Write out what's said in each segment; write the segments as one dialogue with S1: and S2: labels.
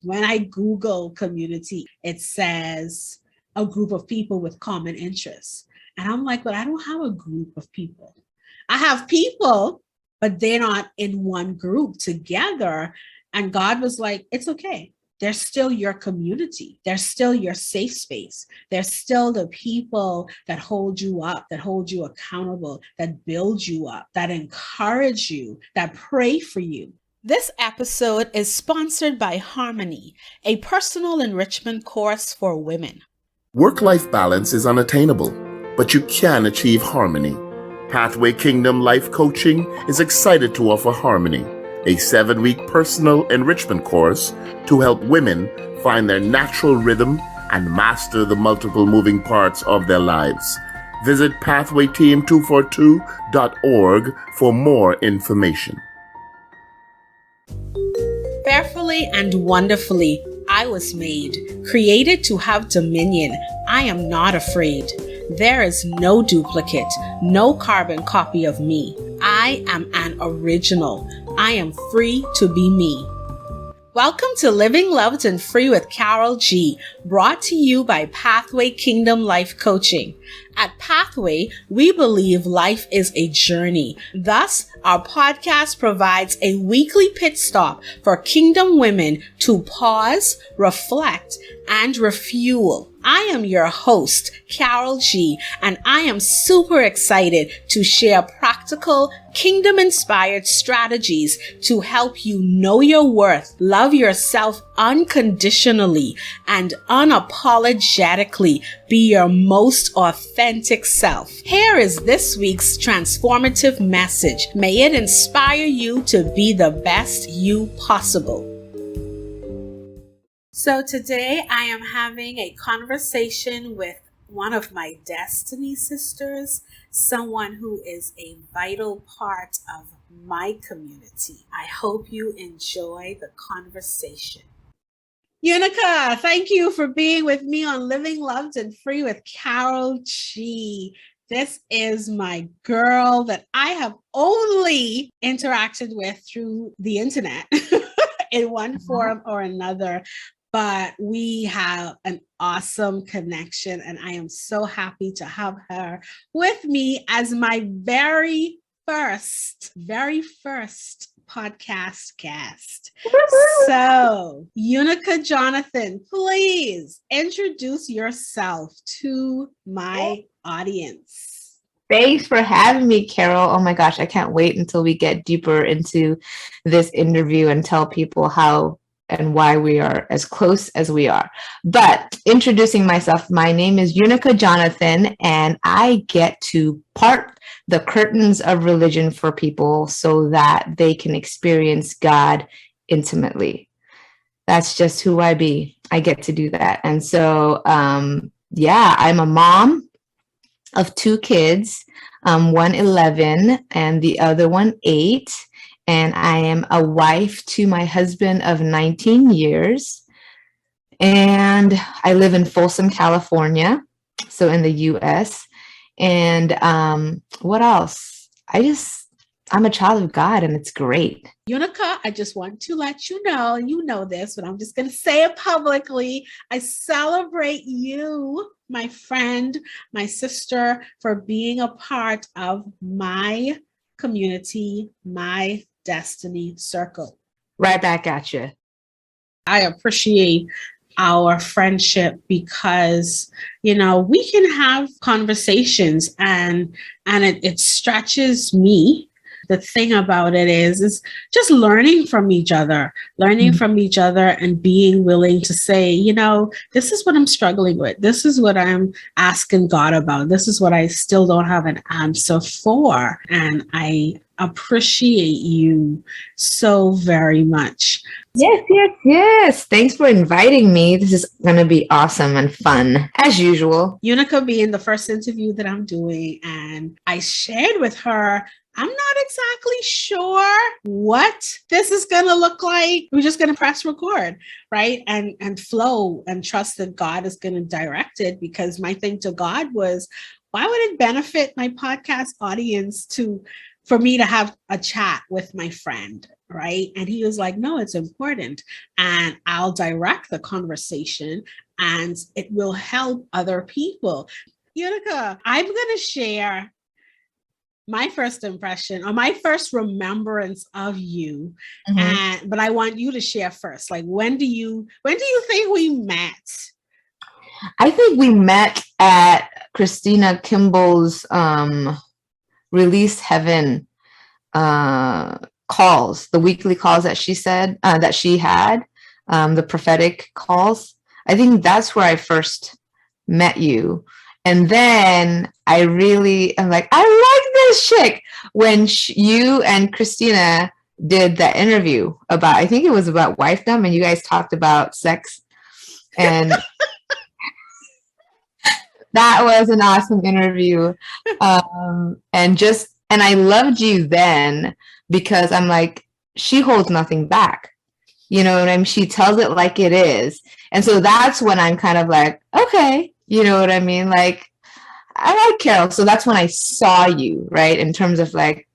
S1: When I Google community, it says a group of people with common interests. And I'm like, but I don't have a group of people. I have people, but they're not in one group together. And God was like, it's okay. They're still your community. They're still your safe space. They're still the people that hold you up, that hold you accountable, that build you up, that encourage you, that pray for you. This episode is sponsored by Harmony, a personal enrichment course for women.
S2: Work-life balance is unattainable, but you can achieve harmony. Pathway Kingdom Life Coaching is excited to offer Harmony, a 7-week personal enrichment course to help women find their natural rhythm and master the multiple moving parts of their lives. Visit pathwayteam242.org for more information.
S1: Fearfully and wonderfully, I was made, created to have dominion. I am not afraid. There is no duplicate, no carbon copy of me. I am an original. I am free to be me. Welcome to Living Loved and Free with Carol G, brought to you by Pathway Kingdom Life Coaching. At Pathway, we believe life is a journey. Thus, our podcast provides a weekly pit stop for Kingdom women to pause, reflect, and refuel. I am your host, Carol G, and I am super excited to share practical, kingdom-inspired strategies to help you know your worth, love yourself unconditionally, and unapologetically be your most authentic self. Here is this week's transformative message. May it inspire you to be the best you possible. So today I am having a conversation with one of my destiny sisters, someone who is a vital part of my community. I hope you enjoy the conversation. Utica, thank you for being with me on Living Loved and Free with Carol G. This is my girl that I have only interacted with through the internet in one form or another. But we have an awesome connection, and I am so happy to have her with me as my very first podcast guest. So, Eunike Jonathan, please introduce yourself to my audience.
S3: Thanks for having me, Carol. Oh my gosh, I can't wait until we get deeper into this interview and tell people how and why we are as close as we are. But introducing myself, my name is Eunike Jonathan, and I get to part the curtains of religion for people so that they can experience God intimately. That's just who I be. I get to do that. And so, I'm a mom of 2 kids, one 11 and the other one 8. And I am a wife to my husband of 19 years. And I live in Folsom, California, so in the U.S. And what else? I'm a child of God, and it's great.
S1: Utica, I just want to let you know, and you know this, but I'm just going to say it publicly. I celebrate you, my friend, my sister, for being a part of my community, my destiny circle.
S3: Right back at you.
S1: I appreciate our friendship because, we can have conversations and it stretches me. The thing about it is just learning from each other and being willing to say, this is what I'm struggling with. This is what I'm asking God about. This is what I still don't have an answer for. And I appreciate you so very much.
S3: Yes. Thanks for inviting me. This is going to be awesome and fun, as usual.
S1: Unica being the first interview that I'm doing, and I shared with her, I'm not exactly sure what this is going to look like. We're just going to press record, right? And flow and trust that God is going to direct it, because my thing to God was, why would it benefit my podcast audience for me to have a chat with my friend? right? And he was like, no, it's important. And I'll direct the conversation and it will help other people. Utica, I'm going to share my first impression or my first remembrance of you. But I want you to share first. Like, when do you think we met?
S3: I think we met at Christina Kimball's Release Heaven calls, the weekly calls that she said that she had, the prophetic calls. I think that's where I first met you. And then I'm like, I like this chick. When you and Christina did that interview about, I think it was about wifedom, and you guys talked about sex. And that was an awesome interview. And I loved you then because I'm like, she holds nothing back. You know what I mean? She tells it like it is. And so that's when I'm kind of like, okay, you know what I mean? Like, I like Carol. So that's when I saw you, right? In terms of like,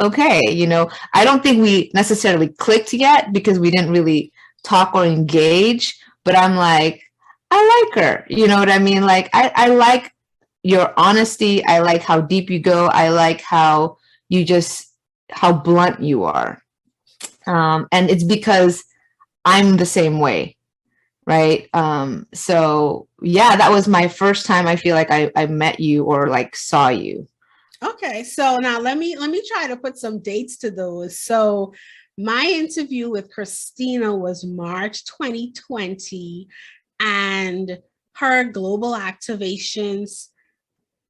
S3: okay, you know, I don't think we necessarily clicked yet because we didn't really talk or engage, but I'm like, I like her. You know what I mean? Like, I like your honesty. I like how deep you go. I like how how blunt you are. And it's because I'm the same way. Right. So yeah, that was my first time I feel like I met you or like saw you.
S1: Okay. So now let me try to put some dates to those. So my interview with Christina was March 2020, and her global activations,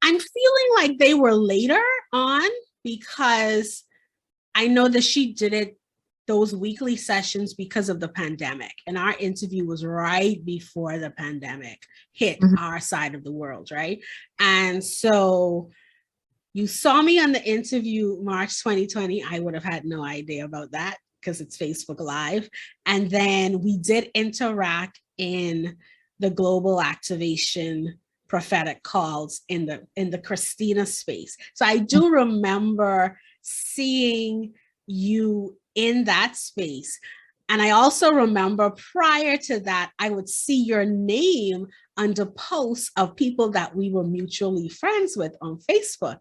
S1: I'm feeling like they were later on because I know that she did it, those weekly sessions, because of the pandemic. And our interview was right before the pandemic hit our side of the world, right? And so you saw me on the interview March 2020. I would have had no idea about that because it's Facebook Live. And then we did interact in the global activation prophetic calls in the Christina space. So I do remember seeing you in that space. And I also remember prior to that, I would see your name under posts of people that we were mutually friends with on Facebook.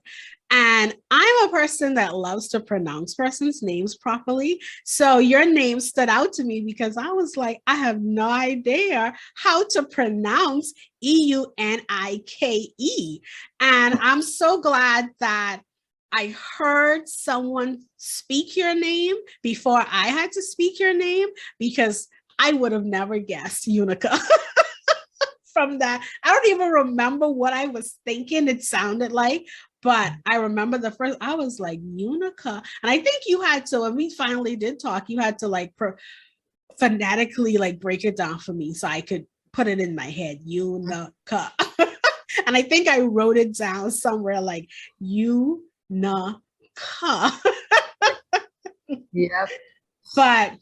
S1: And I'm a person that loves to pronounce persons' names properly. So your name stood out to me because I was like, I have no idea how to pronounce Eunike. And I'm so glad that I heard someone speak your name before I had to speak your name, because I would have never guessed Unica. From that, I don't even remember what I was thinking it sounded like, but I remember the first, I was like, Unica. And I think you had to, when we finally did talk, you had to like phonetically like break it down for me so I could put it in my head, Unica. And I think I wrote it down somewhere like Unica.
S3: Yeah.
S1: But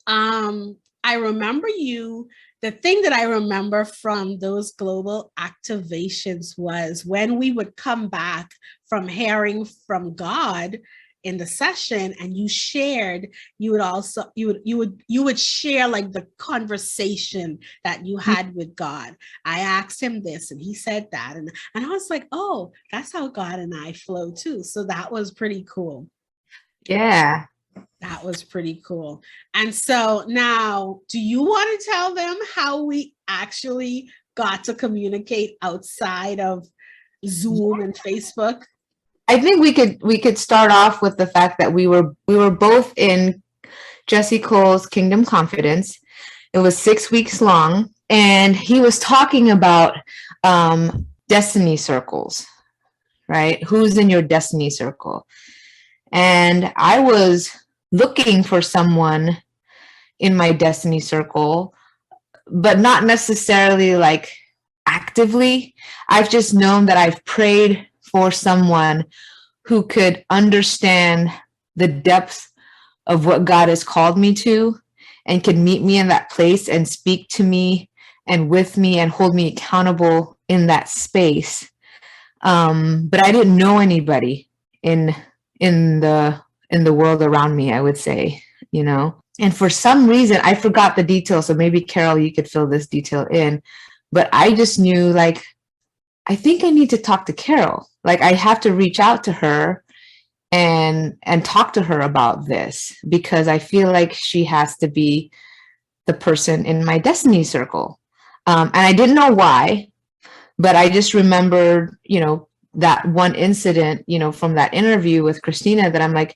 S1: I remember you. The thing that I remember from those global activations was when we would come back from hearing from God in the session, and you shared, you would share like the conversation that you had with God. I asked him this and he said that, and I was like, oh, that's how God and I flow too. So that was pretty cool.
S3: Yeah.
S1: That was pretty cool. And so now, do you want to tell them how we actually got to communicate outside of Zoom and Facebook?
S3: I think we could start off with the fact that we were both in Jesse Cole's Kingdom Confidence. It was 6 weeks long, and he was talking about destiny circles, right? Who's in your destiny circle? And I was looking for someone in my destiny circle, but not necessarily like actively. I've just known that I've prayed for someone who could understand the depth of what God has called me to and could meet me in that place and speak to me and with me and hold me accountable in that space. But I didn't know anybody in in the world around me, I would say, you know. And for some reason, I forgot the details. So maybe Carol, you could fill this detail in. But I just knew, like, I think I need to talk to Carol. Like, I have to reach out to her and talk to her about this, because I feel like she has to be the person in my destiny circle. And I didn't know why, but I just remembered, you know, that one incident, you know, from that interview with Christina, that I'm like,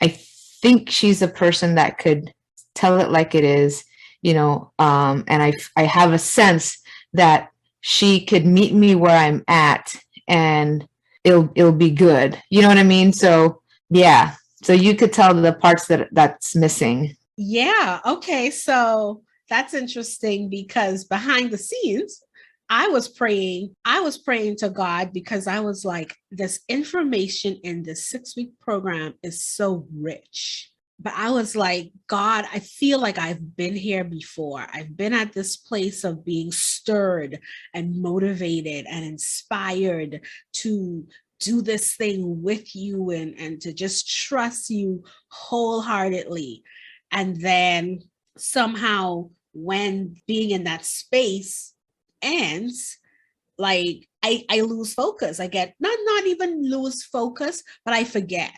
S3: I think she's a person that could tell it like it is, you know, and I have a sense that she could meet me where I'm at, and it'll be good. You know what I mean? So yeah. So you could tell the parts that's missing.
S1: Yeah. Okay. So that's interesting, because behind the scenes, I was praying to God, because I was like, this information in this 6-week program is so rich. But I was like, God, I feel like I've been here before. I've been at this place of being stirred and motivated and inspired to do this thing with you, and to just trust you wholeheartedly. And then somehow, when being in that space ends, like I lose focus. I get not even lose focus, but I forget.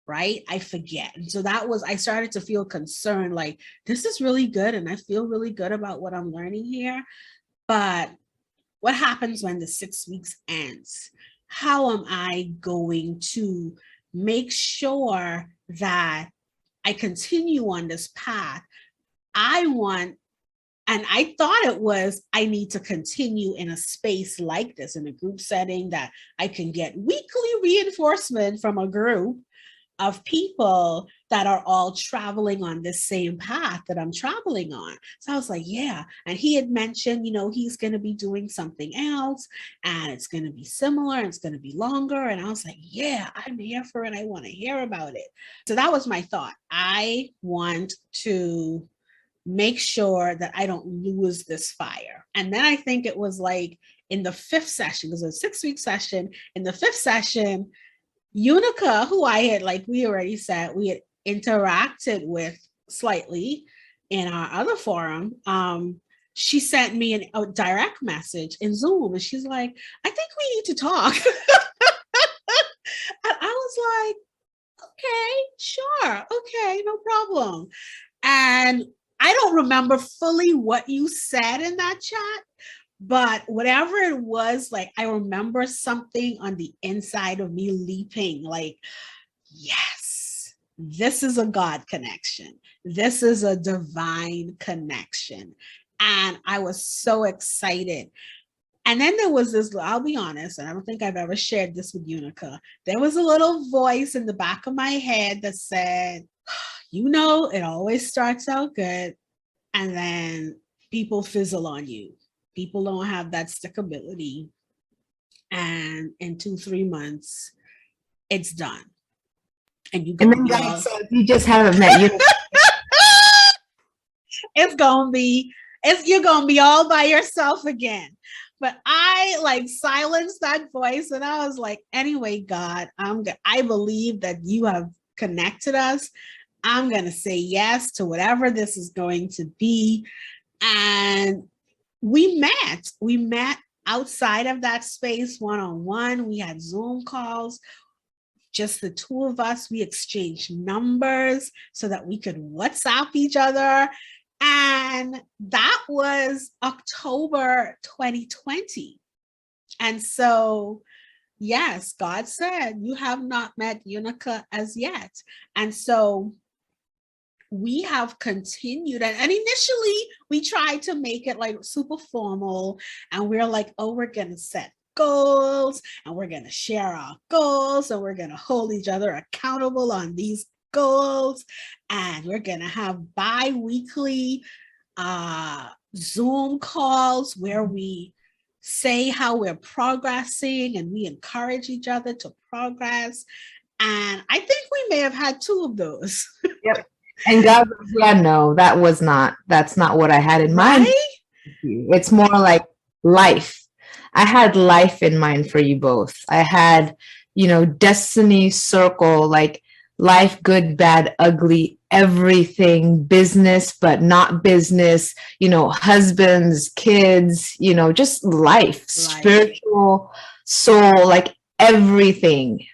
S1: Right? I forget. And so I started to feel concerned, like, this is really good, and I feel really good about what I'm learning here. But what happens when the 6 weeks ends? How am I going to make sure that I continue on this path? And I thought it was, I need to continue in a space like this, in a group setting, that I can get weekly reinforcement from a group of people that are all traveling on this same path that I'm traveling on. So I was like, yeah. And he had mentioned, you know, he's going to be doing something else, and it's going to be similar, and it's going to be longer. And I was like, yeah, I'm here for it. I want to hear about it. So that was my thought. I want to make sure that I don't lose this fire. And then I think it was like in the 5th session, because it was a 6-week session. In the 5th session, Utica, who I had, like we already said, we had interacted with slightly in our other forum, she sent me a direct message in Zoom, and she's like, I think we need to talk. And I was like, okay, sure. Okay, no problem. And I don't remember fully what you said in that chat, but whatever it was, like, I remember something on the inside of me leaping, like, yes, this is a God connection. This is a divine connection. And I was so excited. And then there was this, I'll be honest, and I don't think I've ever shared this with Unica. There was a little voice in the back of my head that said, you know, it always starts out good, and then people fizzle on you. People don't have that stickability. And in 2-3 months, it's done. And
S3: then God said, you just haven't met you.
S1: You're gonna be all by yourself again. But I like silenced that voice, and I was like, anyway, God, I believe that you have connected us. I'm gonna say yes to whatever this is going to be. And we met outside of that space, one-on-one. We had Zoom calls, just the two of us. We exchanged numbers so that we could WhatsApp each other. And that was October 2020. And so, yes, God said, you have not met Unica as yet. And so we have continued, and initially we tried to make it like super formal, and we're like, oh, we're going to set goals, and we're going to share our goals, and we're going to hold each other accountable on these goals, and we're going to have bi-weekly Zoom calls where we say how we're progressing, and we encourage each other to progress. And I think we may have had 2 of those.
S3: Yep. And God, yeah, no, that's not what I had in mind.
S1: Right?
S3: It's more like life. I had life in mind for you both. I had, destiny circle, like life, good, bad, ugly, everything, business, but not business, husbands, kids, just life, spiritual, soul, like everything,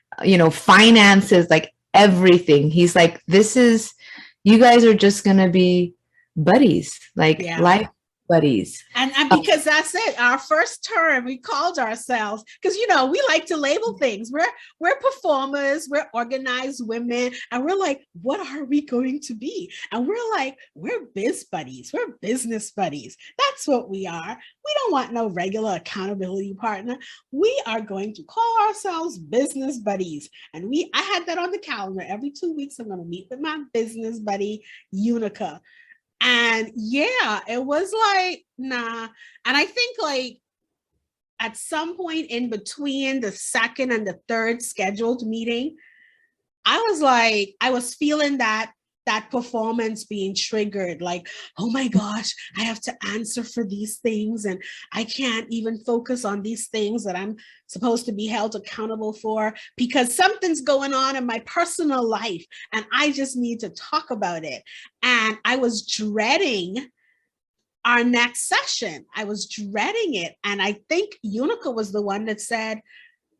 S3: finances, like everything. He's like, you guys are just going to be buddies, like life buddies.
S1: And because that's it, our first term, we called ourselves, because we like to label things. We're performers, we're organized women, and we're like, what are we going to be? And we're like, we're biz buddies, we're business buddies. That's what we are. We don't want no regular accountability partner. We are going to call ourselves business buddies. And I had that on the calendar. Every 2 weeks, I'm going to meet with my business buddy, Utica. And it was like, nah. And I think like at some point in between the second and the third scheduled meeting, I was feeling that performance being triggered, like, oh my gosh, I have to answer for these things and I can't even focus on these things that I'm supposed to be held accountable for because something's going on in my personal life and I just need to talk about it. And I was dreading our next session. I was dreading it. And I think Unica was the one that said,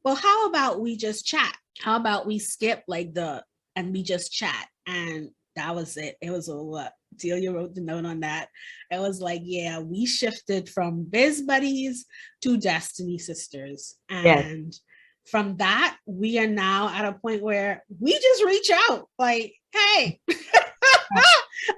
S1: well, how about we just chat? How about we skip and we just chat? And that was it. It was what Delia wrote the note on that. It was like, we shifted from biz buddies to destiny sisters. And from that, we are now at a point where we just reach out like, hey,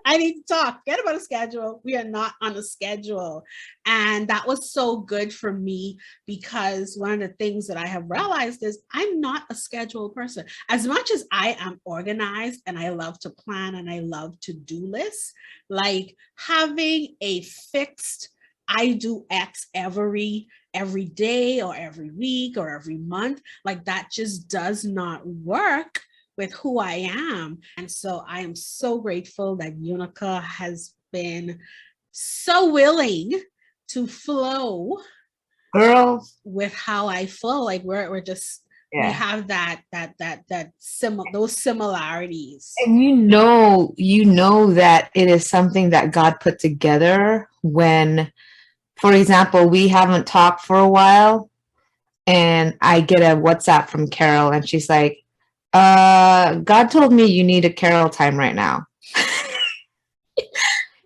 S1: I need to talk. Forget about a schedule. We are not on a schedule. And that was so good for me because one of the things that I have realized is I'm not a scheduled person. As much as I am organized and I love to plan and I love to-do lists, like having a fixed, I do X every day or every week or every month, like that just does not work with who I am. And so I am so grateful that Unica has been so willing to flow with how I flow. Like we're just, we have those similarities.
S3: And you know that it is something that God put together when, for example, we haven't talked for a while and I get a WhatsApp from Carol and she's like, God told me you need a Carol time right now.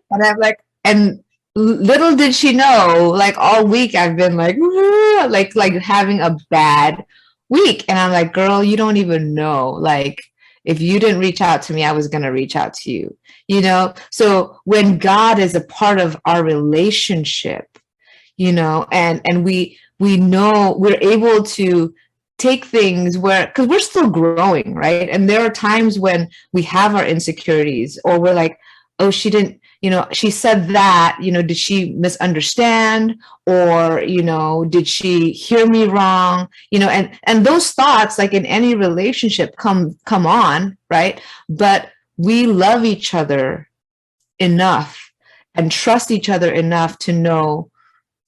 S3: And I'm like, and little did she know, like all week I've been like having a bad week. And I'm like, girl, you don't even know. Like, if you didn't reach out to me, I was going to reach out to you, So when God is a part of our relationship, and we know we're able to take things because we're still growing, right? And there are times when we have our insecurities or we're like, oh, she didn't, she said that, did she misunderstand or, did she hear me wrong? And those thoughts, like in any relationship come on, right? But we love each other enough and trust each other enough to know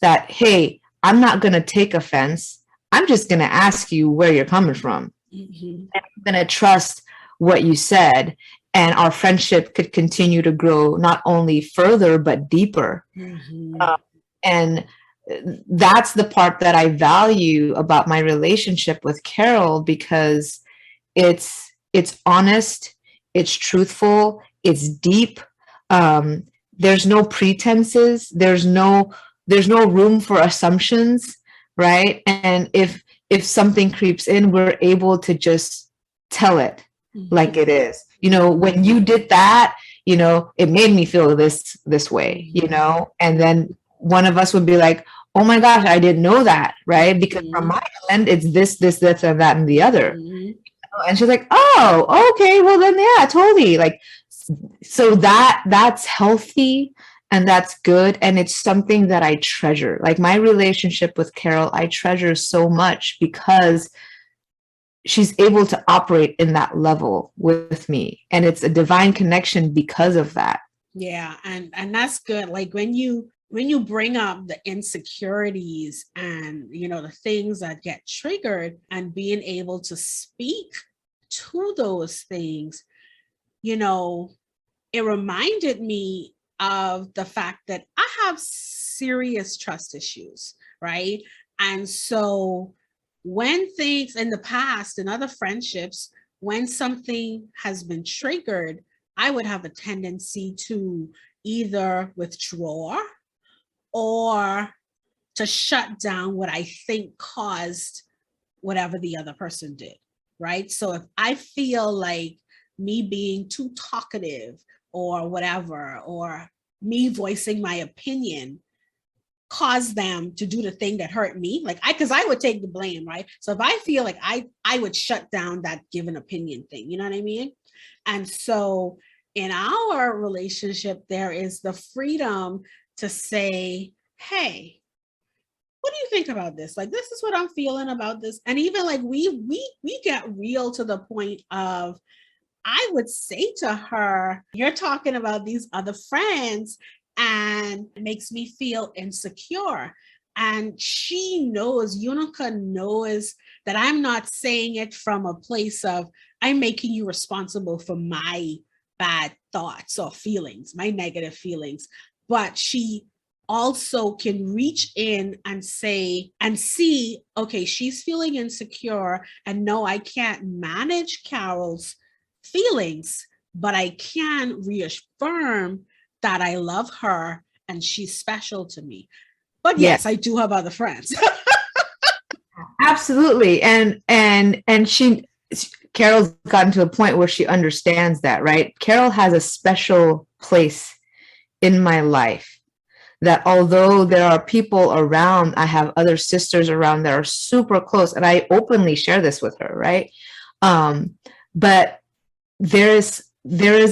S3: that, hey, I'm not going to take offense. I'm just going to ask you where you're coming from. Mm-hmm. I'm going to trust what you said. And our friendship could continue to grow not only further, but deeper. Mm-hmm. And that's the part that I value about my relationship with Carol, because it's honest, it's truthful, it's deep. There's no pretenses. There's no room for assumptions. Right. And if something creeps in, we're able to just tell it like it is. When you did that, it made me feel this way, and then one of us would be like, oh my gosh, I didn't know that. Right. Because from my end, it's this, and that, and the other. And she's like, oh, okay, well then, yeah, totally. Like, so that's healthy. And that's good. And it's something that I treasure. Like my relationship with Carol, I treasure so much because she's able to operate in that level with me. And it's a divine connection because of that.
S1: Yeah. And that's good. Like when you bring up the insecurities and, the things that get triggered and being able to speak to those things, you know, it reminded me of the fact that I have serious trust issues, right? And so when things in the past and other friendships, when something has been triggered, I would have a tendency to either withdraw or to shut down what I think caused whatever the other person did, right? So if I feel like me being too talkative or whatever, or me voicing my opinion caused them to do the thing that hurt me, like because I would take the blame, right? So if I feel like I would shut down that given opinion thing, you know what I mean? And so in our relationship, there is the freedom to say, hey, what do you think about this? Like, this is what I'm feeling about this. And even like we get real to the point of, I would say to her, you're talking about these other friends and it makes me feel insecure. And she knows, Unica knows that I'm not saying it from a place of, I'm making you responsible for my bad thoughts or feelings, my negative feelings. But she also can reach in and say and see, okay, she's feeling insecure, and no, I can't manage Carol's feelings, but I can reaffirm that I love her and she's special to me. But yes, I do have other friends.
S3: Absolutely. And Carol's gotten to a point where she understands that, right? Carol has a special place in my life, that although there are people around, I have other sisters around that are super close, and I openly share this with her, right? But there is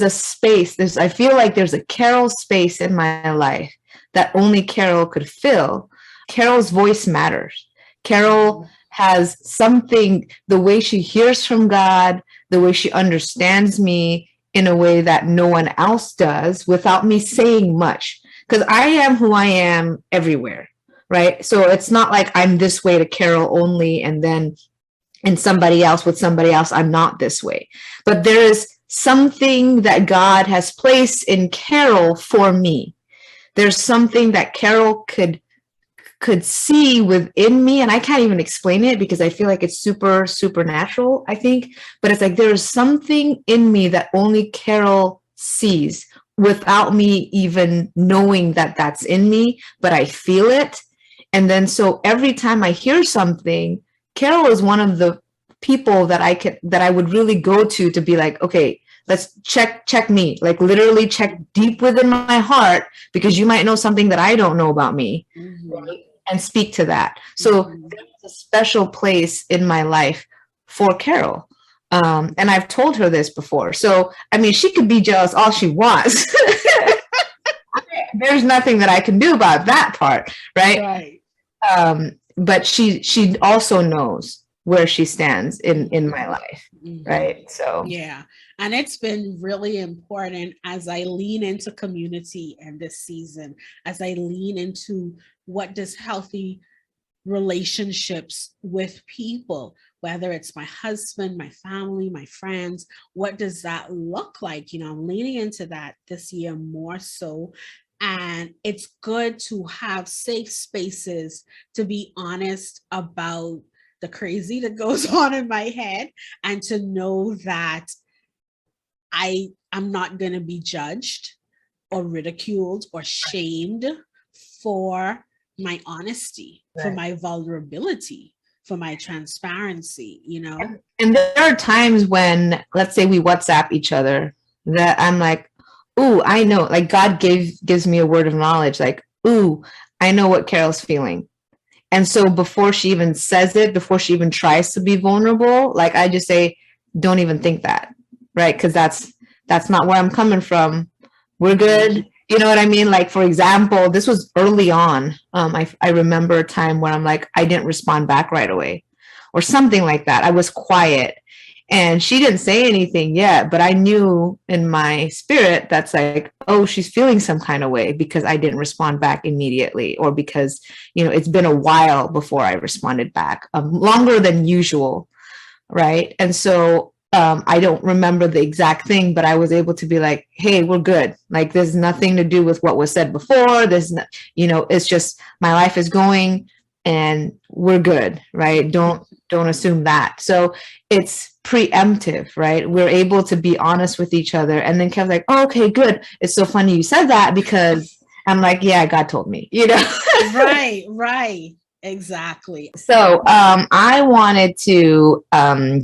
S3: a space. I feel like there's a Carol space in my life that only Carol could fill. Carol's voice matters. Carol has something, the way she hears from God, the way she understands me in a way that no one else does without me saying much. Because I am who I am everywhere, right? So it's not like I'm this way to Carol only, and then in somebody else with somebody else, I'm not this way. But there is something that God has placed in Carol for me. There's something that Carol could see within me, and I can't even explain it because I feel like it's supernatural, I think. But it's like there's something in me that only Carol sees without me even knowing that that's in me, but I feel it. And then so every time I hear something, Carol is one of the people that I would really go to be like, okay, let's check me, like literally check deep within my heart, because you might know something that I don't know about me, right? And speak to that. So there's a special place in my life for Carol. And I've told her this before. So, I mean, she could be jealous all she wants. There's nothing that I can do about that part, right? But she also knows where she stands in my life, right? So
S1: yeah, and it's been really important as I lean into community and this season, as I lean into what does healthy relationships with people, whether it's my husband, my family, my friends, what does that look like? You know, I'm leaning into that this year more so. And it's good to have safe spaces to be honest about the crazy that goes on in my head, and to know that I'm not going to be judged or ridiculed or shamed for my honesty, right, for my vulnerability, for my transparency, you know?
S3: And there are times when, let's say we WhatsApp each other, that I'm like, ooh, I know, like God gives me a word of knowledge, like, ooh, I know what Carol's feeling. And so before she even says it, before she even tries to be vulnerable, like I just say, don't even think that, right? Because that's not where I'm coming from. We're good. You know what I mean? Like, for example, this was early on. I remember a time where I'm like, I didn't respond back right away or something like that. I was quiet. And she didn't say anything yet, but I knew in my spirit that's like, oh, she's feeling some kind of way because I didn't respond back immediately, or because, you know, it's been a while before I responded back, longer than usual, right? And so I don't remember the exact thing, but I was able to be like, hey, we're good. Like, there's nothing to do with what was said before. There's no, it's just my life is going and we're good, right? Don't assume that. So it's preemptive, right? We're able to be honest with each other. And then Kev's like, oh, okay, good. It's so funny you said that, because I'm like, yeah, God told me,
S1: Right. Exactly.
S3: So I wanted to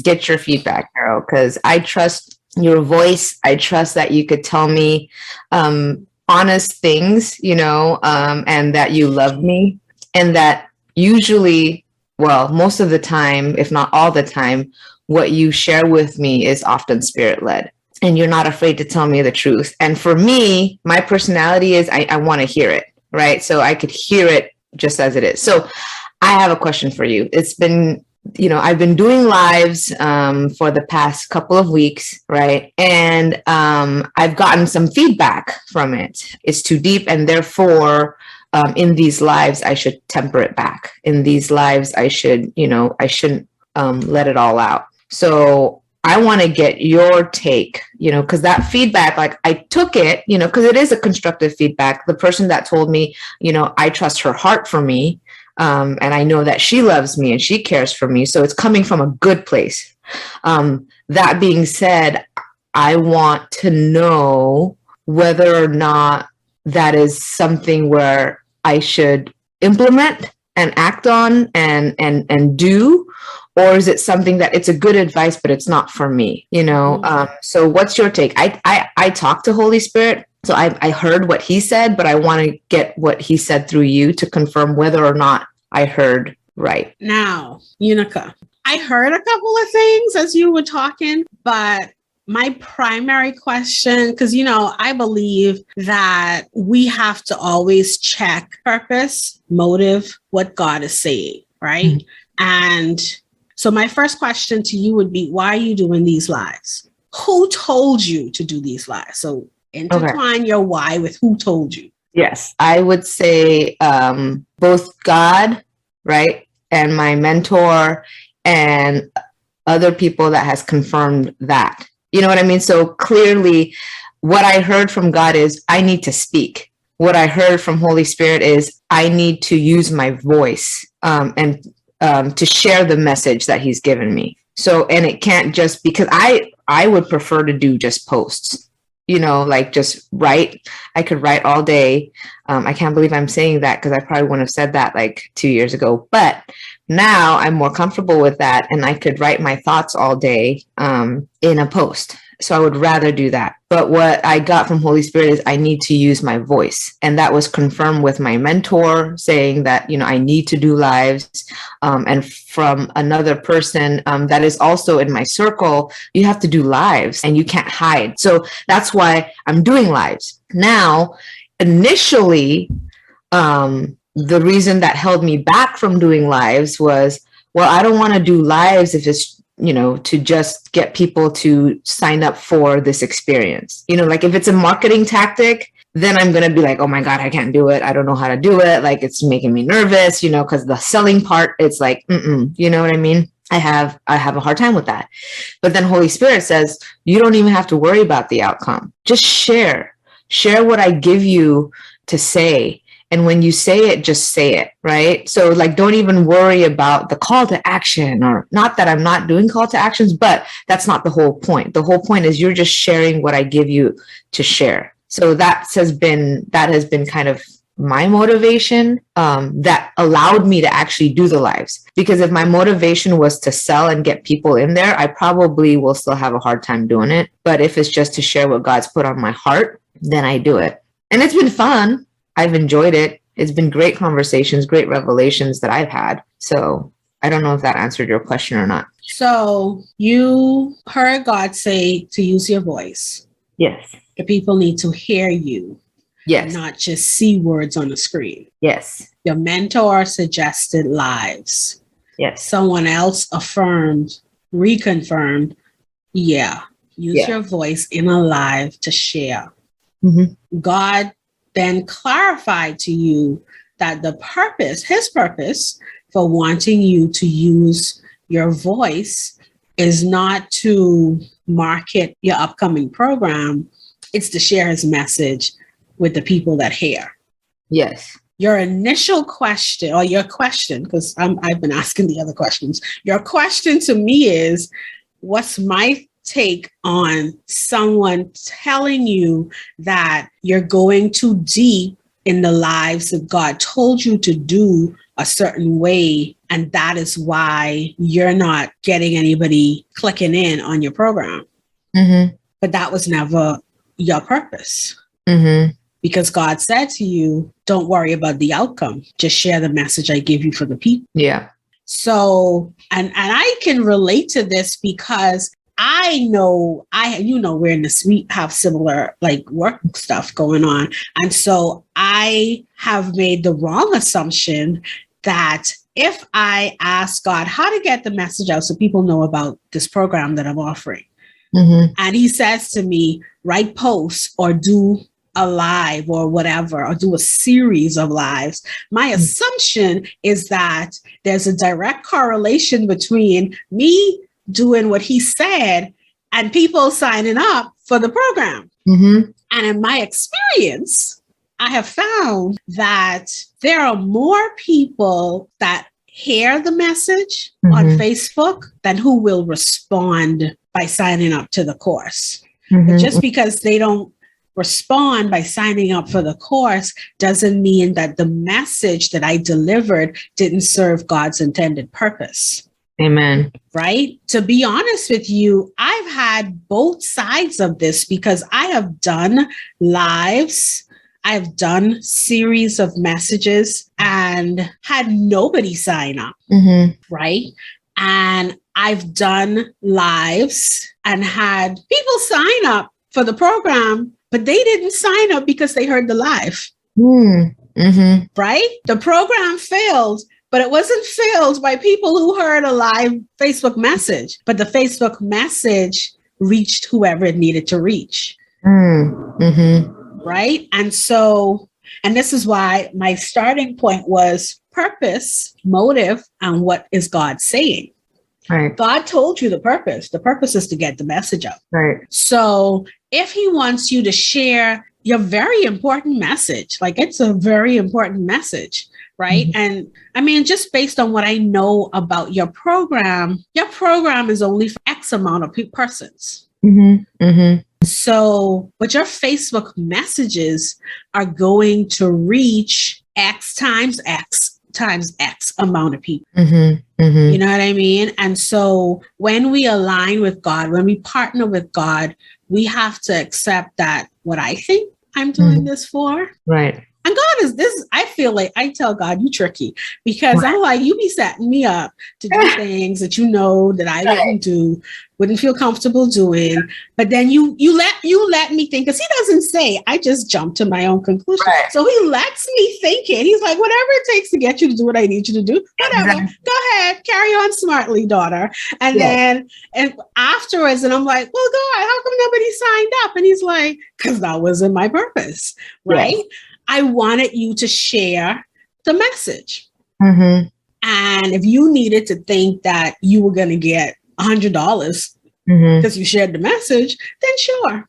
S3: get your feedback, Carol, because I trust your voice. I trust that you could tell me honest things, and that you love me, and that usually, well, most of the time, if not all the time, what you share with me is often spirit-led. And you're not afraid to tell me the truth. And for me, my personality is I want to hear it, right? So I could hear it just as it is. So I have a question for you. It's been, I've been doing lives for the past couple of weeks, right? And I've gotten some feedback from it. It's too deep, and therefore, in these lives, I should temper it back. In these lives, I shouldn't let it all out. So I want to get your take, because that feedback, like I took it, because it is a constructive feedback. The person that told me, I trust her heart for me. And I know that she loves me and she cares for me. So it's coming from a good place. That being said, I want to know whether or not that is something where I should implement and act on and do, or is it something that it's a good advice, but it's not for me, So what's your take? I talked to Holy Spirit. So I heard what he said, but I want to get what he said through you to confirm whether or not I heard right.
S1: Now, Unica, I heard a couple of things as you were talking, but my primary question, because, I believe that we have to always check purpose, motive, what God is saying, right? Mm-hmm. And so my first question to you would be, why are you doing these lives? Who told you to do these lives? So intertwine your why with who told you.
S3: Yes, I would say both God, right, and my mentor and other people that has confirmed that. You know what I mean? So clearly what I heard from God is I need to speak. What I heard from Holy Spirit is I need to use my voice and to share the message that he's given me. So, and it can't just, because I would prefer to do just posts. Like just write. I could write all day. I can't believe I'm saying that, because I probably wouldn't have said that like 2 years ago. But now I'm more comfortable with that, and I could write my thoughts all day in a post. So I would rather do that. But what I got from Holy Spirit is I need to use my voice. And that was confirmed with my mentor saying that, I need to do lives. And from another person that is also in my circle, you have to do lives and you can't hide. So that's why I'm doing lives. Now, initially, the reason that held me back from doing lives was, well, I don't want to do lives if it's to just get people to sign up for this experience. Like if it's a marketing tactic, then I'm going to be like, oh my God, I can't do it. I don't know how to do it. Like it's making me nervous, because the selling part, it's like, you know what I mean? I have a hard time with that. But then Holy Spirit says, you don't even have to worry about the outcome. Just share what I give you to say. And when you say it, just say it, right? So like, don't even worry about the call to action, or not that I'm not doing call to actions, but that's not the whole point. The whole point is you're just sharing what I give you to share. So that has been kind of my motivation that allowed me to actually do the lives. Because if my motivation was to sell and get people in there, I probably will still have a hard time doing it. But if it's just to share what God's put on my heart, then I do it. And it's been fun. I've enjoyed it. It's been great conversations, great revelations that I've had. So I don't know if that answered your question or not.
S1: So you heard God say to use your voice.
S3: Yes.
S1: The people need to hear you.
S3: Yes.
S1: Not just see words on the screen.
S3: Yes.
S1: Your mentor suggested lives.
S3: Yes.
S1: Someone else affirmed, reconfirmed, use your voice in a live to share. Mm-hmm. God then clarified to you that his purpose for wanting you to use your voice is not to market your upcoming program. It's to share his message with the people that hear.
S3: Yes.
S1: Your initial question, or your question, because I've been asking the other questions. Your question to me is, what's my take on someone telling you that you're going too deep in the lives that God told you to do a certain way, and that is why you're not getting anybody clicking in on your program?
S3: Mm-hmm.
S1: But that was never your purpose.
S3: Mm-hmm.
S1: Because God said to you, don't worry about the outcome. Just share the message I give you for the people.
S3: Yeah.
S1: So, and I can relate to this because I know, we're in this, we have similar like work stuff going on. And so I have made the wrong assumption that if I ask God how to get the message out so people know about this program that I'm offering,
S3: Mm-hmm.
S1: and he says to me, write posts or do a live or whatever, or do a series of lives, my assumption is that there's a direct correlation between me doing what he said and people signing up for the program.
S3: Mm-hmm.
S1: And in my experience, I have found that there are more people that hear the message on Facebook than who will respond by signing up to the course.
S3: Mm-hmm.
S1: But just because they don't respond by signing up for the course doesn't mean that the message that I delivered didn't serve God's intended purpose.
S3: Amen.
S1: Right? To be honest with you, I've had both sides of this because I have done lives, I've done series of messages and had nobody sign up.
S3: Mm-hmm.
S1: Right? And I've done lives and had people sign up for the program, but they didn't sign up because they heard the live.
S3: Mm-hmm.
S1: Right? The program failed, but it wasn't failed by people who heard a live Facebook message, but the Facebook message reached whoever it needed to reach.
S3: Mm-hmm.
S1: Right? And so, and this is why my starting point was purpose, motive, and what is God saying?
S3: Right.
S1: God told you the purpose. The purpose is to get the message out.
S3: Right.
S1: So if he wants you to share your very important message, like it's a very important message, right?
S3: Mm-hmm.
S1: And I mean, just based on what I know about your program is only for X amount of persons.
S3: Mm-hmm. Mm-hmm.
S1: So, but your Facebook messages are going to reach X times X times X amount of people.
S3: Mm-hmm. Mm-hmm.
S1: You know what I mean? And so when we align with God, when we partner with God, we have to accept that what I think I'm doing this for.
S3: Right.
S1: And God is this, I feel like I tell God, you tricky, because I'm like, you be setting me up to do things that you know that I wouldn't do, wouldn't feel comfortable doing. But then you let me think, because he doesn't say, I just jump to my own conclusion.
S3: Right.
S1: So he lets me think it. He's like, whatever it takes to get you to do what I need you to do, whatever, go ahead, carry on smartly, daughter. And then and afterwards, and I'm like, well, God, how come nobody signed up? And he's like, because that wasn't my purpose, right? Yeah. I wanted you to share the message.
S3: Mm-hmm.
S1: And if you needed to think that you were going to get $100 because you shared the message, then sure.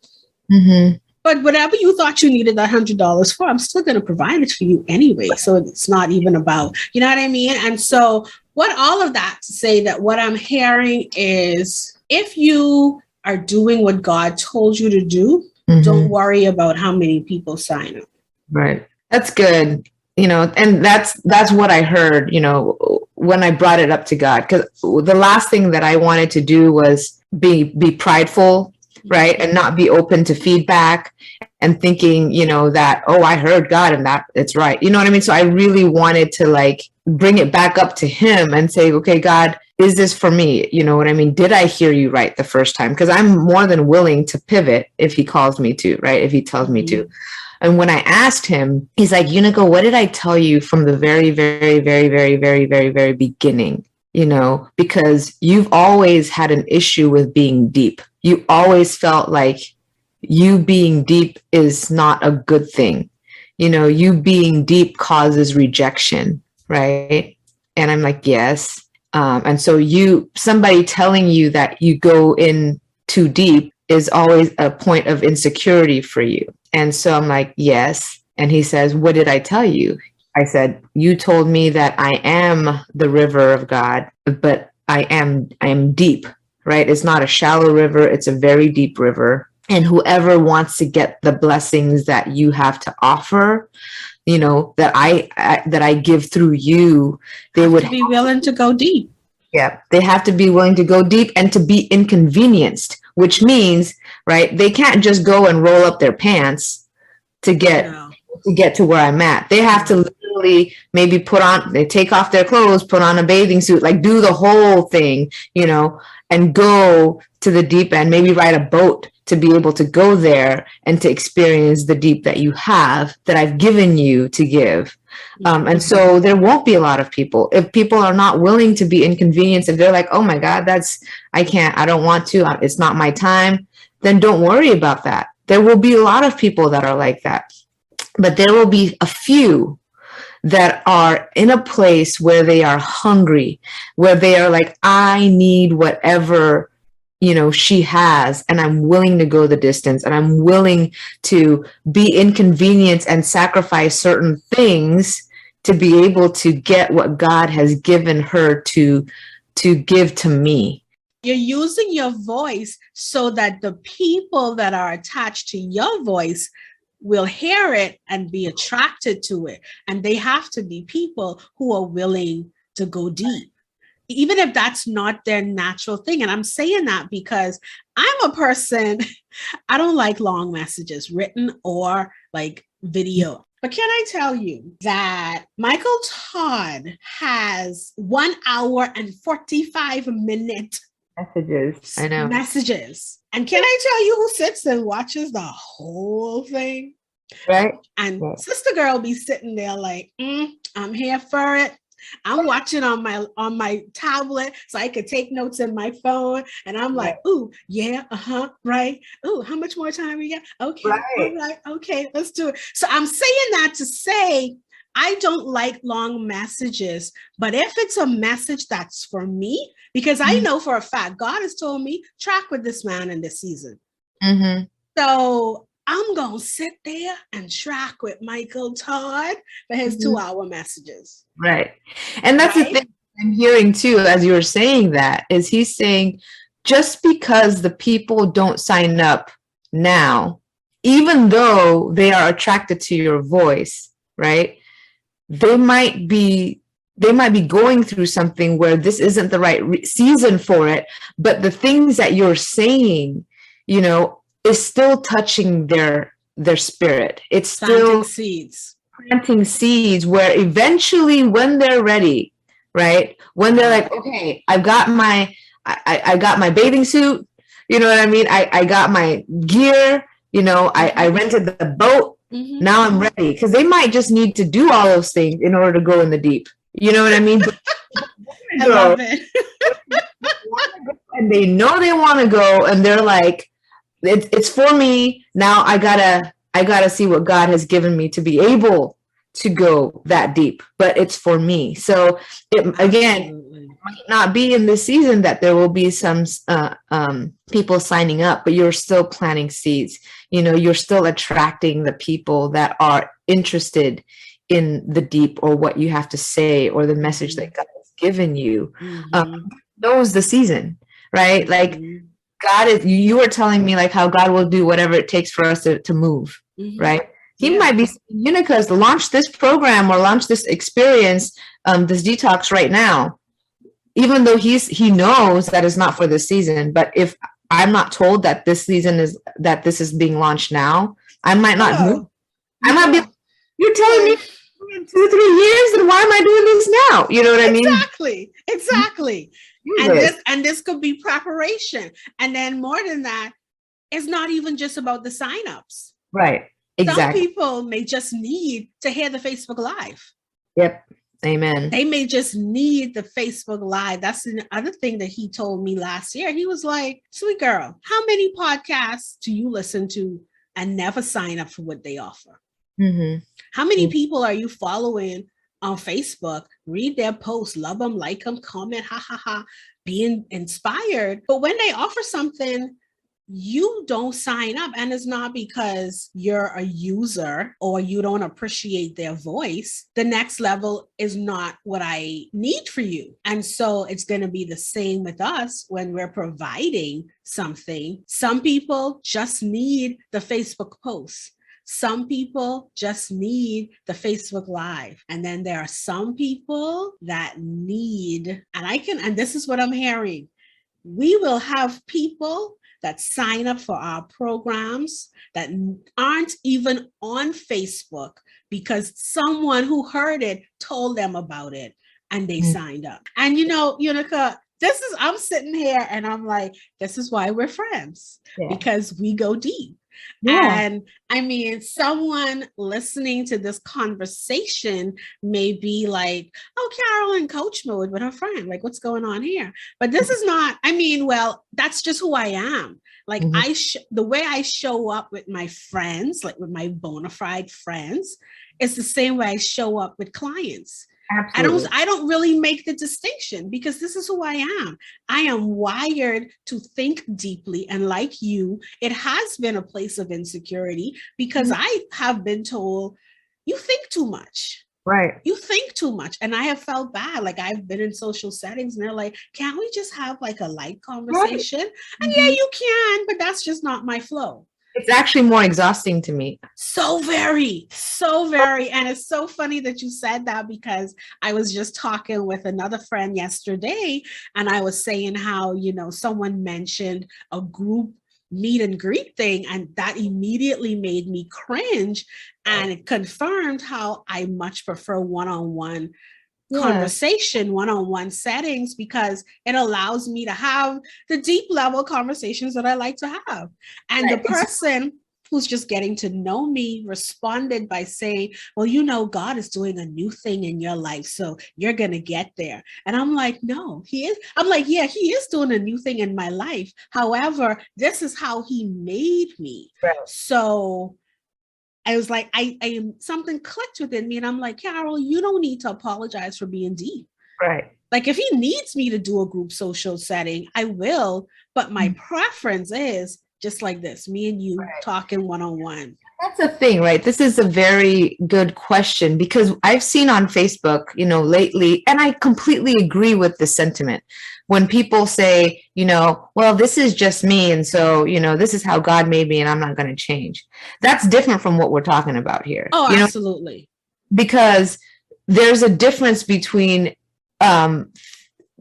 S1: Mm-hmm. But whatever you thought you needed that $100 for, I'm still going to provide it for you anyway. So it's not even about, you know what I mean? And so what all of that to say that what I'm hearing is if you are doing what God told you to do, don't worry about how many people sign up.
S3: Right. That's good. You know, and that's what I heard, you know, when I brought it up to God, because the last thing that I wanted to do was be prideful, right? And not be open to feedback and thinking, you know, that, oh, I heard God and that it's right. You know what I mean? So I really wanted to like bring it back up to him and say, okay, God, is this for me? You know what I mean? Did I hear you right the first time? Because I'm more than willing to pivot if he calls me to, right? If he tells me to. And when I asked him, he's like, Eunike, what did I tell you from the very, very, very, very, very, very, very beginning? You know, because you've always had an issue with being deep. You always felt like you being deep is not a good thing. You know, you being deep causes rejection, right? And I'm like, yes. And so somebody telling you that you go in too deep is always a point of insecurity for you. And so I'm like, yes. And he says, what did I tell you? I said, you told me that I am the river of God, but I am deep, right? It's not a shallow river. It's a very deep river. And whoever wants to get the blessings that you have to offer, that I give through you, they would
S1: be willing to go deep.
S3: Yeah, they have to be willing to go deep and to be inconvenienced, which means, right, they can't just go and roll up their pants to get to where I'm at. They have to literally maybe they take off their clothes, put on a bathing suit, like do the whole thing, and go to the deep end, maybe ride a boat to be able to go there and to experience the deep that you have, that I've given you to give. And so there won't be a lot of people. If people are not willing to be inconvenienced, if they're like, oh my God, I don't want to, it's not my time, then don't worry about that. There will be a lot of people that are like that, but there will be a few that are in a place where they are hungry, where they are like, I need whatever she has, and I'm willing to go the distance, and I'm willing to be inconvenienced and sacrifice certain things to be able to get what God has given her to give to me.
S1: You're using your voice so that the people that are attached to your voice will hear it and be attracted to it. And they have to be people who are willing to go deep, even if that's not their natural thing. And I'm saying that because I'm a person, I don't like long messages, written or like video. But can I tell you that Michael Todd has 1 hour and 45 minute
S3: messages? I know.
S1: Messages. And can I tell you who sits and watches the whole thing?
S3: Right.
S1: And Sister Girl be sitting there like, I'm here for it. I'm watching on my tablet so I could take notes in my phone. And I'm like, ooh, yeah, right. Ooh, how much more time we got? Okay, all right, okay, let's do it. So I'm saying that to say, I don't like long messages, but if it's a message that's for me, because I know for a fact, God has told me, track with this man in this season. Mm-hmm. So I'm going to sit there and track with Michael Todd for his 2-hour messages.
S3: Right. And that's the thing I'm hearing too, as you were saying that, is he's saying, just because the people don't sign up now, even though they are attracted to your voice, right? They might be going through something where this isn't the right season for it, but the things that you're saying, is still touching their spirit. It's still planting seeds where eventually, when they're ready, right? When they're like, okay, I got my bathing suit, you know what I mean? I got my gear, I rented the boat. Mm-hmm. Now I'm ready. Because they might just need to do all those things in order to go in the deep. You know what I mean?
S1: I love it.
S3: And they know they want to go, and they're like, it's for me. Now I gotta see what God has given me to be able to go that deep, but it's for me. So it might not be in this season that there will be some people signing up, but you're still planting seeds. You're still attracting the people that are interested in the deep, or what you have to say, or the message that God has given you. Knows the season, right? Like God is, you were telling me like how God will do whatever it takes for us to move, right? He might be Unica to launch this program or launch this experience, this detox right now, even though he knows that it's not for this season. But if I'm not told that this is being launched now, I might not move. I might be, you're telling me in 2-3 years, then why am I doing this now? You know what I mean?
S1: Exactly. And this could be preparation. And then more than that, it's not even just about the signups.
S3: Right. Exactly.
S1: Some people may just need to hear the Facebook Live.
S3: Yep. Amen.
S1: They may just need the Facebook Live. That's another thing that he told me last year. He was like, sweet girl, how many podcasts do you listen to and never sign up for what they offer? Mm-hmm. How many people are you following on Facebook, read their posts, love them, like them, comment, ha ha ha, being inspired. But when they offer something, you don't sign up. And it's not because you're a user or you don't appreciate their voice. The next level is not what I need for you. And so it's going to be the same with us when we're providing something. Some people just need the Facebook post. Some people just need the Facebook Live. And then there are some people that need, and this is what I'm hearing. We will have people that sign up for our programs that aren't even on Facebook because someone who heard it told them about it and they signed up. And Unica, I'm sitting here and I'm like, this is why we're friends, because we go deep. Yeah. And I mean, someone listening to this conversation may be like, oh, Carol in coach mode with her friend. Like, what's going on here? But this is not, that's just who I am. Like the way I show up with my friends, like with my bona fide friends, is the same way I show up with clients. Absolutely. I don't really make the distinction because this is who I am. I am wired to think deeply. And like you, it has been a place of insecurity because I have been told, you think too much. Right. You think too much. And I have felt bad. Like I've been in social settings and they're like, can't we just have like a light conversation? Right. And yeah, you can, but that's just not my flow.
S3: It's actually more exhausting to me.
S1: So very. And it's so funny that you said that because I was just talking with another friend yesterday and I was saying how, someone mentioned a group meet and greet thing and that immediately made me cringe and it confirmed how I much prefer one-on-one conversation, one-on-one settings, because it allows me to have the deep level conversations that I like to have. And the person who's just getting to know me responded by saying, well, God is doing a new thing in your life, so you're going to get there. And I'm like, no, he is. I'm like, yeah, he is doing a new thing in my life. However, this is how he made me. Right. So I was like, I something clicked within me and I'm like, Carol, you don't need to apologize for being deep. Right. Like if he needs me to do a group social setting, I will. But my preference is just like this, me and you talking one-on-one.
S3: That's the thing, right? This is a very good question because I've seen on Facebook, lately, and I completely agree with the sentiment. When people say, well, this is just me. And so, this is how God made me and I'm not going to change. That's different from what we're talking about here.
S1: Oh, absolutely.
S3: Because there's a difference between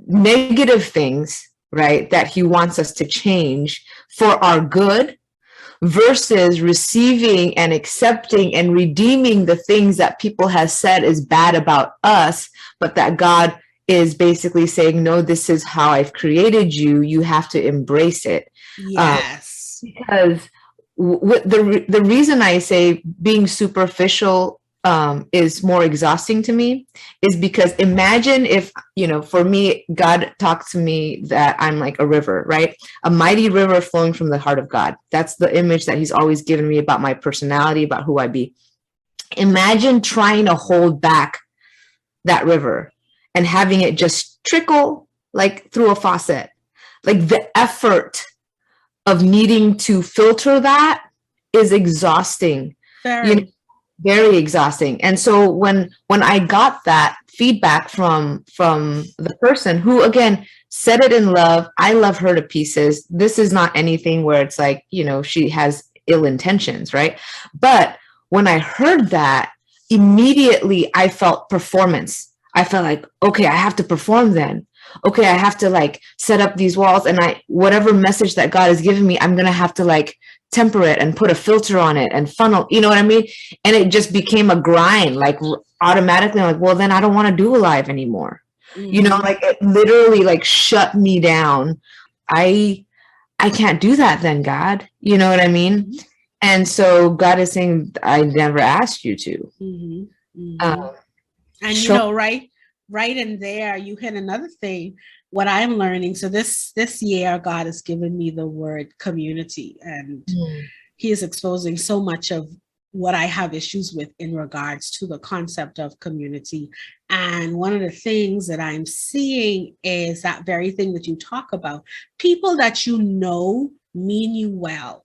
S3: negative things, right, that he wants us to change for our good versus receiving and accepting and redeeming the things that people have said is bad about us, but that God is basically saying, no, this is how I've created you. You have to embrace it.
S1: Yes.
S3: Because the reason I say being superficial is more exhausting to me is because imagine if, for me, God talked to me that I'm like a river, right? A mighty river flowing from the heart of God. That's the image that he's always given me about my personality, about who I be. Imagine trying to hold back that river and having it just trickle like through a faucet. Like the effort of needing to filter that is exhausting. Very exhausting. And so when I got that feedback from the person who, again, said it in love, I love her to pieces. This is not anything where it's like, she has ill intentions, right? But when I heard that, immediately I felt performance. I felt like, okay, I have to perform then. Okay, I have to like set up these walls and whatever message that God has given me, I'm going to have to like temper it and put a filter on it and funnel, you know what I mean? And it just became a grind, like automatically, I'm like, well, then I don't want to do a live anymore. Mm-hmm. Like it literally like shut me down. I can't do that then, God, you know what I mean? Mm-hmm. And so God is saying, I never asked you to.
S1: Mm-hmm. Mm-hmm. And right in there, you hit another thing, what I'm learning. So this year, God has given me the word community, and he is exposing so much of what I have issues with in regards to the concept of community. And one of the things that I'm seeing is that very thing that you talk about. People that you know mean you well.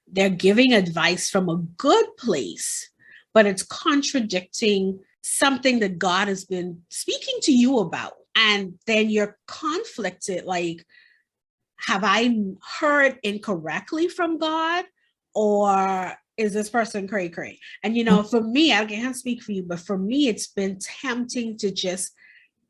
S1: They're giving advice from a good place, but it's contradicting something that God has been speaking to you about. And then you're conflicted, like, have I heard incorrectly from God, or is this person cray cray? And for me, I can't speak for you, but for me, it's been tempting to just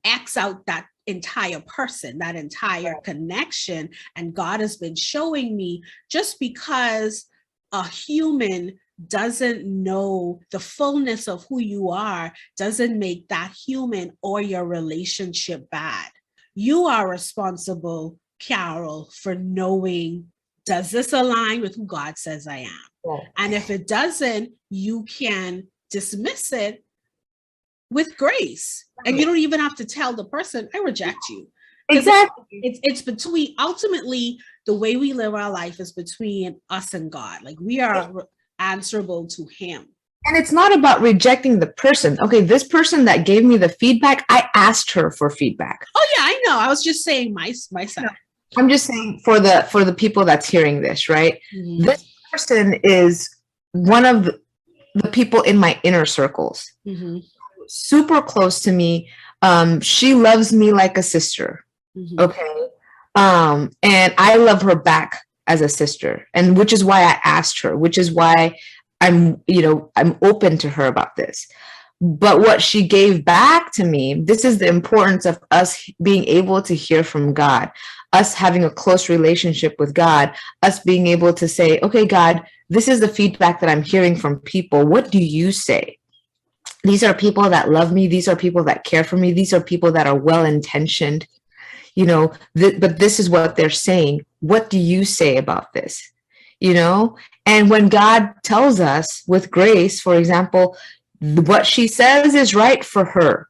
S1: X out that entire person, that entire connection. And God has been showing me, just because a human doesn't know the fullness of who you are, doesn't make that human or your relationship bad. You are responsible, Carol, for knowing, does this align with who God says I am?
S3: Yeah.
S1: And if it doesn't, you can dismiss it with grace. And you don't even have to tell the person, I reject you.
S3: Exactly.
S1: It's between, ultimately, the way we live our life is between us and God. Like, we are answerable to him.
S3: And it's not about rejecting the person. Okay, this person that gave me the feedback, I asked her for feedback.
S1: Oh yeah, I know. I was just saying my side.
S3: I'm just saying for the people that's hearing this, right?
S1: Mm-hmm.
S3: This person is one of the people in my inner circles.
S1: Mm-hmm.
S3: Super close to me. She loves me like a sister.
S1: Mm-hmm.
S3: Okay. And I love her back as a sister. And which is why I asked her, which is why I'm open to her about this. But what she gave back to me, this is the importance of us being able to hear from God, us having a close relationship with God, us being able to say, okay, God, this is the feedback that I'm hearing from people. What do you say? These are people that love me. These are people that care for me. These are people that are well-intentioned, but this is what they're saying. What do you say about this? And when God tells us with grace, for example, what she says is right for her,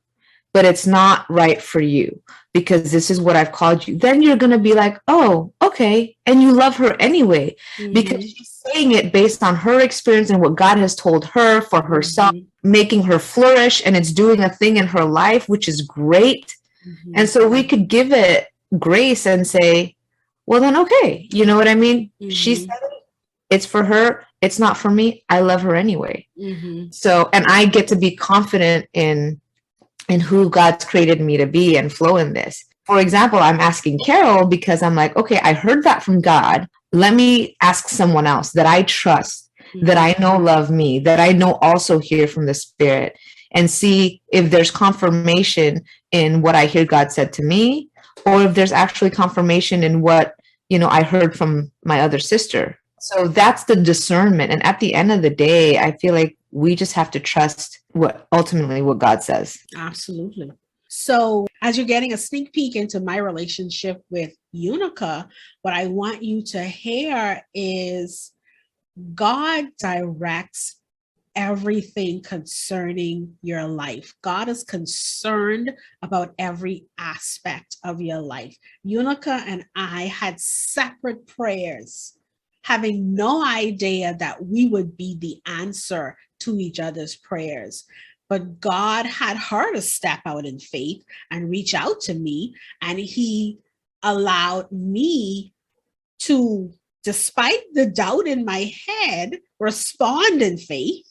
S3: but it's not right for you because this is what I've called you. Then you're going to be like, oh, okay. And you love her anyway, because she's saying it based on her experience and what God has told her for herself, making her flourish, and it's doing a thing in her life, which is great. And so we could give it grace and say, well, then, okay. You know what I mean? She said it. It's for her. It's not for me. I love her anyway. So, and I get to be confident in who God's created me to be and flow in this. For example, I'm asking Carol because I'm like, okay, I heard that from God. Let me ask someone else that I trust, that I know love me, that I know also hear from the Spirit, and see if there's confirmation in what I hear God said to me, or if there's actually confirmation in what, I heard from my other sister. So that's the discernment. And at the end of the day, I feel like we just have to trust what God says.
S1: Absolutely. So as you're getting a sneak peek into my relationship with Utica, what I want you to hear is God directs everything concerning your life. God is concerned about every aspect of your life. Unica and I had separate prayers, having no idea that we would be the answer to each other's prayers. But God had her to step out in faith and reach out to me, and he allowed me to, despite the doubt in my head, respond in faith.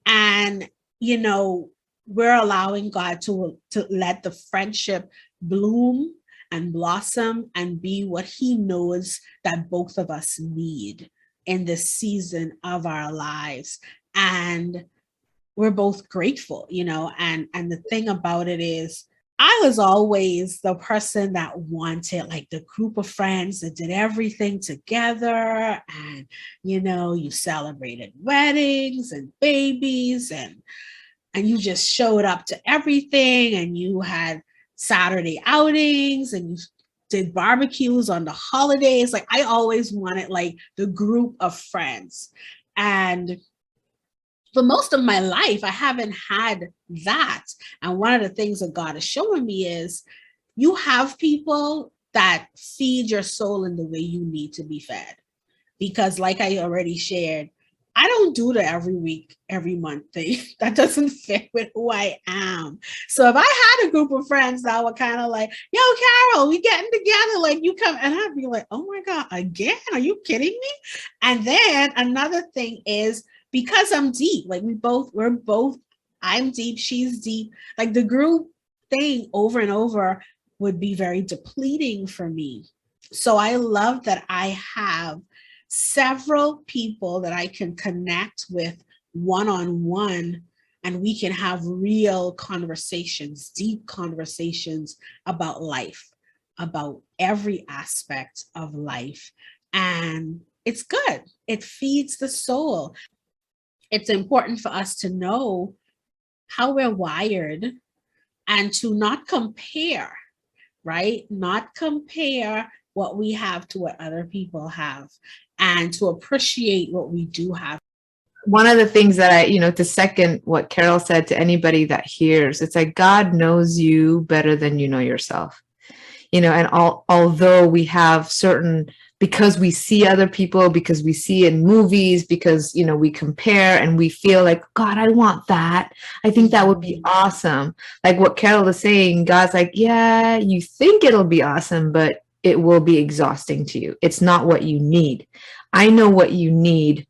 S1: And, we're allowing God to let the friendship bloom and blossom and be what he knows that both of us need in this season of our lives. And we're both grateful, and the thing about it is, I was always the person that wanted like the group of friends that did everything together, and you celebrated weddings and babies, and you just showed up to everything, and you had Saturday outings, and you did barbecues on the holidays. Like, I always wanted like the group of friends. And for most of my life, I haven't had that. And one of the things that God is showing me is you have people that feed your soul in the way you need to be fed. Because like I already shared, I don't do the every week, every month thing. That doesn't fit with who I am. So if I had a group of friends that were kind of like, yo, Carol, we getting together, like you come, and I'd be like, oh my God, again? Are you kidding me? And then another thing is because I'm deep, like we're both, I'm deep, she's deep, like the group thing over and over would be very depleting for me. So I love that I have several people that I can connect with one-on-one, and we can have real conversations, deep conversations about life, about every aspect of life. And it's good. It feeds the soul. It's important for us to know how we're wired and to not compare, right? Not compare what we have to what other people have, and to appreciate what we do have.
S3: One of the things that I, to second what Carol said, to anybody that hears, it's like God knows you better than you know yourself. And although we have certain, because we see other people, because we see in movies, because, we compare and we feel like, God, I want that. I think that would be awesome. Like what Carol is saying, God's like, yeah, you think it'll be awesome, but it will be exhausting to you. It's not what you need. I know what you need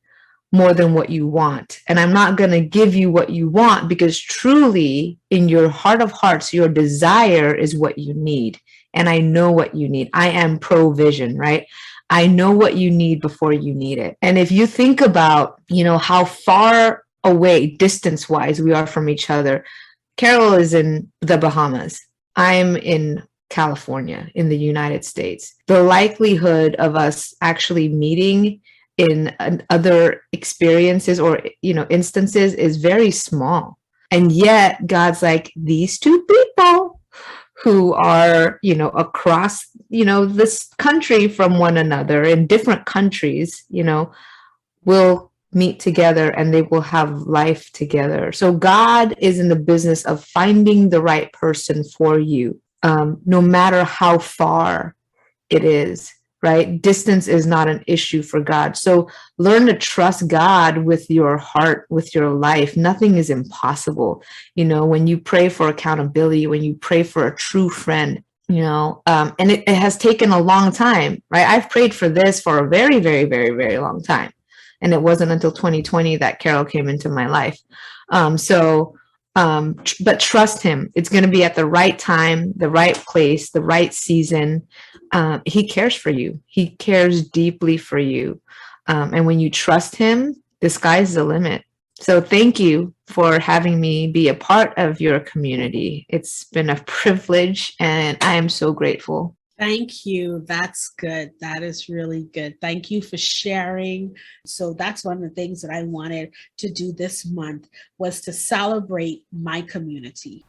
S3: more than what you want. And I'm not going to give you what you want, because truly in your heart of hearts, your desire is what you need. And I know what you need. I am provision, right? I know what you need before you need it. And if you think about, how far away distance-wise we are from each other, Carol is in the Bahamas. I'm in California, in the United States. The likelihood of us actually meeting in other experiences or, instances is very small. And yet God's like, these two people who are, across, this country from one another in different countries, will meet together and they will have life together. So God is in the business of finding the right person for you, no matter how far it is, right? Distance is not an issue for God. So learn to trust God with your heart, with your life. Nothing is impossible. When you pray for accountability, when you pray for a true friend, and it has taken a long time, right? I've prayed for this for a very, very, very, very long time. And it wasn't until 2020 that Carol came into my life. But trust him. It's going to be at the right time, the right place, the right season. He cares for you. He cares deeply for you. And when you trust him, the sky's the limit. So thank you for having me be a part of your community. It's been a privilege and I am so grateful.
S1: Thank you. That's good. That is really good. Thank you for sharing. So that's one of the things that I wanted to do this month, was to celebrate my community.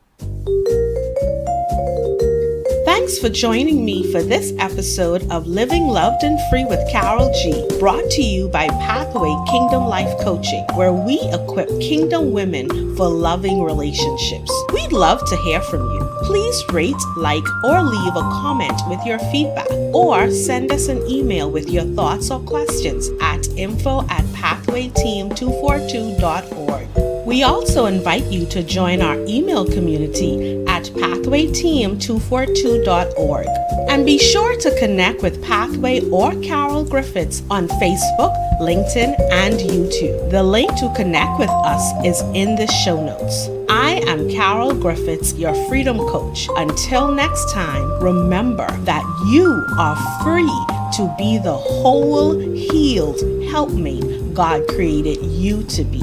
S1: Thanks for joining me for this episode of Living Loved and Free with Carol G, brought to you by Pathway Kingdom Life Coaching, where we equip kingdom women for loving relationships. We'd love to hear from you. Please rate, like, or leave a comment with your feedback, or send us an email with your thoughts or questions at info@pathwayteam242.org. We also invite you to join our email community at pathwayteam242.org. And be sure to connect with Pathway or Carol Griffiths on Facebook, LinkedIn, and YouTube. The link to connect with us is in the show notes. I am Carol Griffiths, your freedom coach. Until next time, remember that you are free to be the whole, healed helpmate God created you to be.